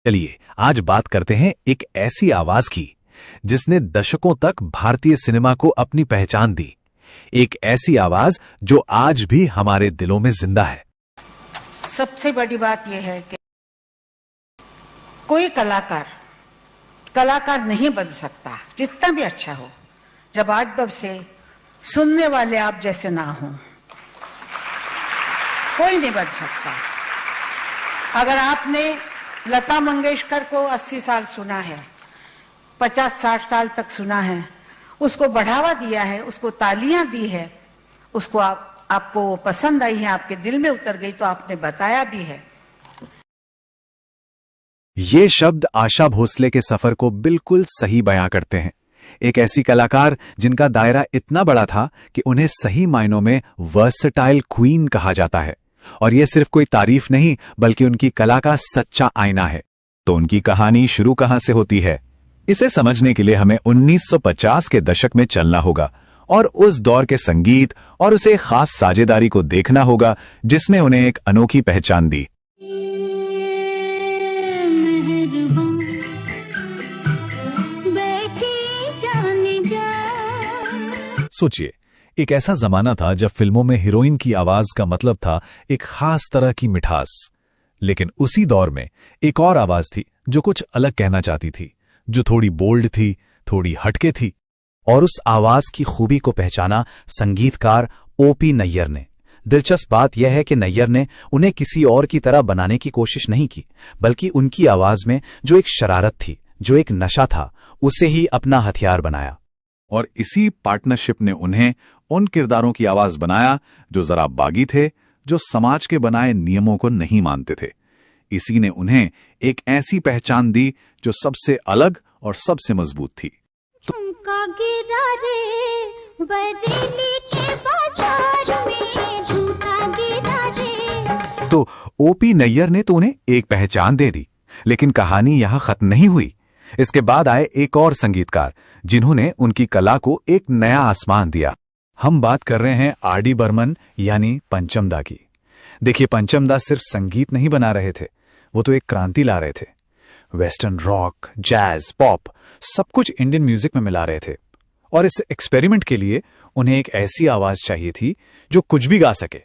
चलिए आज बात करते हैं एक ऐसी आवाज की जिसने दशकों तक भारतीय सिनेमा को अपनी पहचान दी। एक ऐसी आवाज जो आज भी हमारे दिलों में जिंदा है। सबसे बड़ी बात यह है कि कोई कलाकार कलाकार नहीं बन सकता, जितना भी अच्छा हो, जब आज तब से सुनने वाले आप जैसे ना हो। कोई नहीं बन सकता। अगर आपने लता मंगेशकर को 80 साल सुना है, 50-60 साल तक सुना है, उसको बढ़ावा दिया है, उसको तालियां दी है, उसको आपको वो पसंद आई है, आपके दिल में उतर गई, तो आपने बताया भी है। ये शब्द आशा भोसले के सफर को बिल्कुल सही बयां करते हैं। एक ऐसी कलाकार जिनका दायरा इतना बड़ा था कि उन्हें सही मायनों में वर्सटाइल क्वीन कहा जाता है। और यह सिर्फ कोई तारीफ नहीं बल्कि उनकी कला का सच्चा आईना है। तो उनकी कहानी शुरू कहां से होती है, इसे समझने के लिए हमें 1950 के दशक में चलना होगा और उस दौर के संगीत और उसे खास साझेदारी को देखना होगा जिसने उन्हें एक अनोखी पहचान दी। सोचिए, एक ऐसा जमाना था जब फिल्मों में हीरोइन की आवाज का मतलब था एक खास तरह की मिठास। लेकिन उसी दौर में एक और आवाज थी जो कुछ अलग कहना चाहती थी, जो थोड़ी बोल्ड थी, थोड़ी हटके थी। और उस आवाज की खूबी को पहचाना संगीतकार ओपी नैयर ने। दिलचस्प बात यह है कि नैयर ने उन्हें किसी और की तरह बनाने की कोशिश नहीं की, बल्कि उनकी आवाज में जो एक शरारत थी, जो एक नशा था, उसे ही अपना हथियार बनाया। और इसी पार्टनरशिप ने उन्हें उन किरदारों की आवाज बनाया जो जरा बागी थे, जो समाज के बनाए नियमों को नहीं मानते थे। इसी ने उन्हें एक ऐसी पहचान दी जो सबसे अलग और सबसे मजबूत थी। झुमका गिरा रे बरेली के बाजार में, झुमका गिरा रे। तो ओपी नैयर ने तो उन्हें एक पहचान दे दी, लेकिन कहानी यहां खत्म नहीं हुई। इसके बाद आए एक और संगीतकार जिन्होंने उनकी कला को एक नया आसमान दिया। हम बात कर रहे हैं आर.डी. बर्मन यानी पंचम दा की। देखिए, पंचम दा सिर्फ संगीत नहीं बना रहे थे, वो तो एक क्रांति ला रहे थे। वेस्टर्न रॉक, जैज, पॉप सब कुछ इंडियन म्यूजिक में मिला रहे थे। और इस एक्सपेरिमेंट के लिए उन्हें एक ऐसी आवाज चाहिए थी जो कुछ भी गा सके।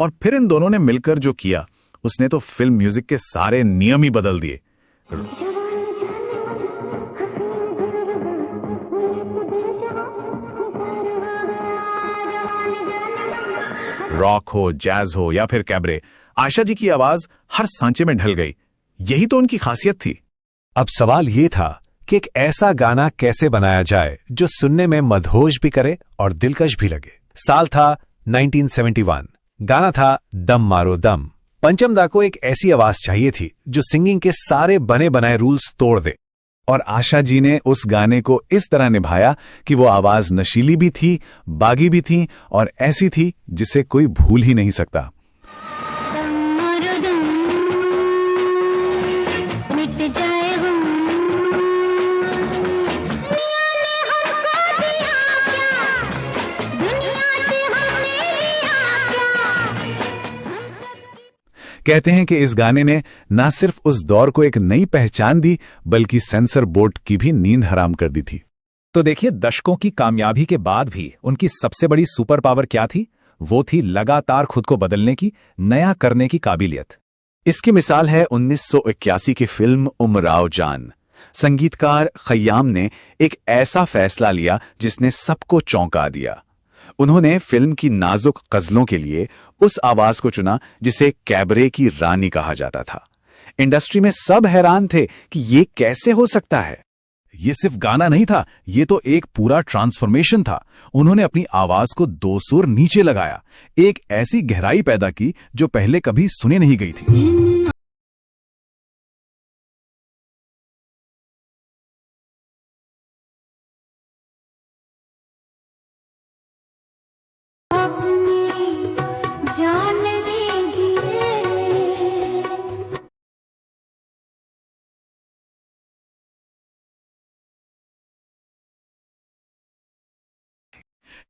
और फिर इन दोनों ने मिलकर जो किया, उसने तो फिल्म म्यूजिक के सारे नियम ही बदल दिए। रॉक हो, जैज हो या फिर कैबरे, आशा जी की आवाज हर सांचे में ढल गई। यही तो उनकी खासियत थी। अब सवाल ये था कि एक ऐसा गाना कैसे बनाया जाए जो सुनने में मदहोश भी करे और दिलकश भी लगे। साल था 1971। गाना था दम मारो दम। पंचम दा को एक ऐसी आवाज चाहिए थी जो सिंगिंग के सारे बने बनाए रूल्स तोड़ दे। और आशा जी ने उस गाने को इस तरह निभाया कि वो आवाज नशीली भी थी, बागी भी थी और ऐसी थी जिसे कोई भूल ही नहीं सकता। कहते हैं कि इस गाने ने ना सिर्फ उस दौर को एक नई पहचान दी, बल्कि सेंसर बोर्ड की भी नींद हराम कर दी थी। तो देखिए, दशकों की कामयाबी के बाद भी उनकी सबसे बड़ी सुपर पावर क्या थी? वो थी लगातार खुद को बदलने की, नया करने की काबिलियत। इसकी मिसाल है 1981 की फिल्म उमराव जान। संगीतकार खय्याम ने एक ऐसा फैसला लिया जिसने सबको चौंका दिया। उन्होंने फिल्म की नाजुक गजलों के लिए उस आवाज को चुना जिसे कैबरे की रानी कहा जाता था। इंडस्ट्री में सब हैरान थे कि ये कैसे हो सकता है। ये सिर्फ गाना नहीं था, ये तो एक पूरा ट्रांसफॉर्मेशन था। उन्होंने अपनी आवाज को 2 सुर नीचे लगाया, एक ऐसी गहराई पैदा की जो पहले कभी सुनी नहीं गई थी।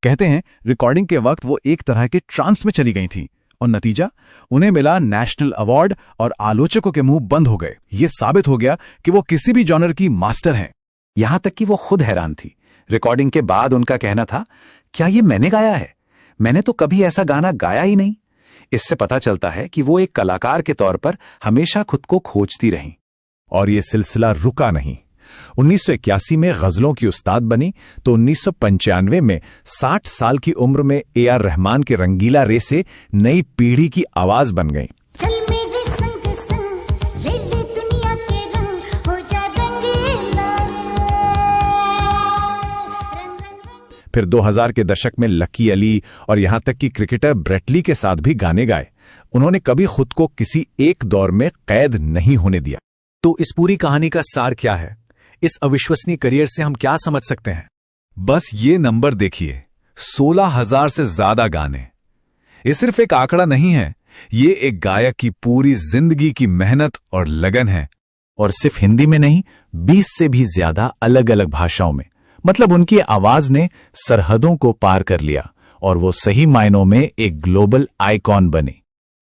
कहते हैं रिकॉर्डिंग के वक्त वो एक तरह के ट्रांस में चली गई थी और नतीजा, उन्हें मिला नेशनल अवार्ड और आलोचकों के मुंह बंद हो गए। ये साबित हो गया कि वो किसी भी जॉनर की मास्टर हैं। यहां तक कि वो खुद हैरान थी। रिकॉर्डिंग के बाद उनका कहना था, क्या ये मैंने गाया है? मैंने तो कभी ऐसा गाना गाया ही नहीं। इससे पता चलता है कि वो एक कलाकार के तौर पर हमेशा खुद को खोजती रहीं। और ये सिलसिला रुका नहीं। 1981 में गजलों की उस्ताद बनी तो 1995 में 60 साल की उम्र में AR रहमान के रंगीला रे से नई पीढ़ी की आवाज बन गई। चल मेरे संग संग ले ले दुनिया के रंग, हो जा रंगीला फिर 2000 के दशक में लकी अली और यहां तक कि क्रिकेटर ब्रेट ली के साथ भी गाने गाए। उन्होंने कभी खुद को किसी एक दौर में कैद नहीं होने दिया। तो इस पूरी कहानी का सार क्या है? इस अविश्वसनीय करियर से हम क्या समझ सकते हैं? बस ये नंबर देखिए, 16,000 से ज्यादा गाने। ये सिर्फ एक आंकड़ा नहीं है, ये एक गायक की पूरी जिंदगी की मेहनत और लगन है। और सिर्फ हिंदी में नहीं, 20 से भी ज्यादा अलग अलग भाषाओं में। मतलब उनकी आवाज ने सरहदों को पार कर लिया और वो सही मायनों में एक ग्लोबल आइकॉन बने।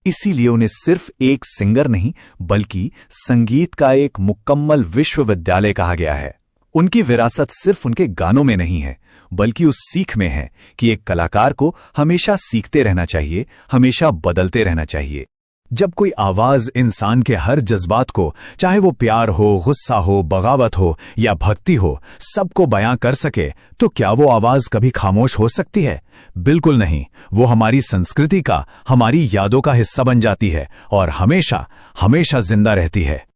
इसीलिए उन्हें सिर्फ एक सिंगर नहीं, बल्कि संगीत का एक मुकम्मल विश्वविद्यालय कहा गया है। उनकी विरासत सिर्फ उनके गानों में नहीं है, बल्कि उस सीख में है कि एक कलाकार को हमेशा सीखते रहना चाहिए, हमेशा बदलते रहना चाहिए। जब कोई आवाज इंसान के हर जज्बात को, चाहे वो प्यार हो, गुस्सा हो, बगावत हो या भक्ति हो, सबको बयां कर सके, तो क्या वो आवाज कभी खामोश हो सकती है? बिल्कुल नहीं। वो हमारी संस्कृति का, हमारी यादों का हिस्सा बन जाती है और हमेशा हमेशा जिंदा रहती है।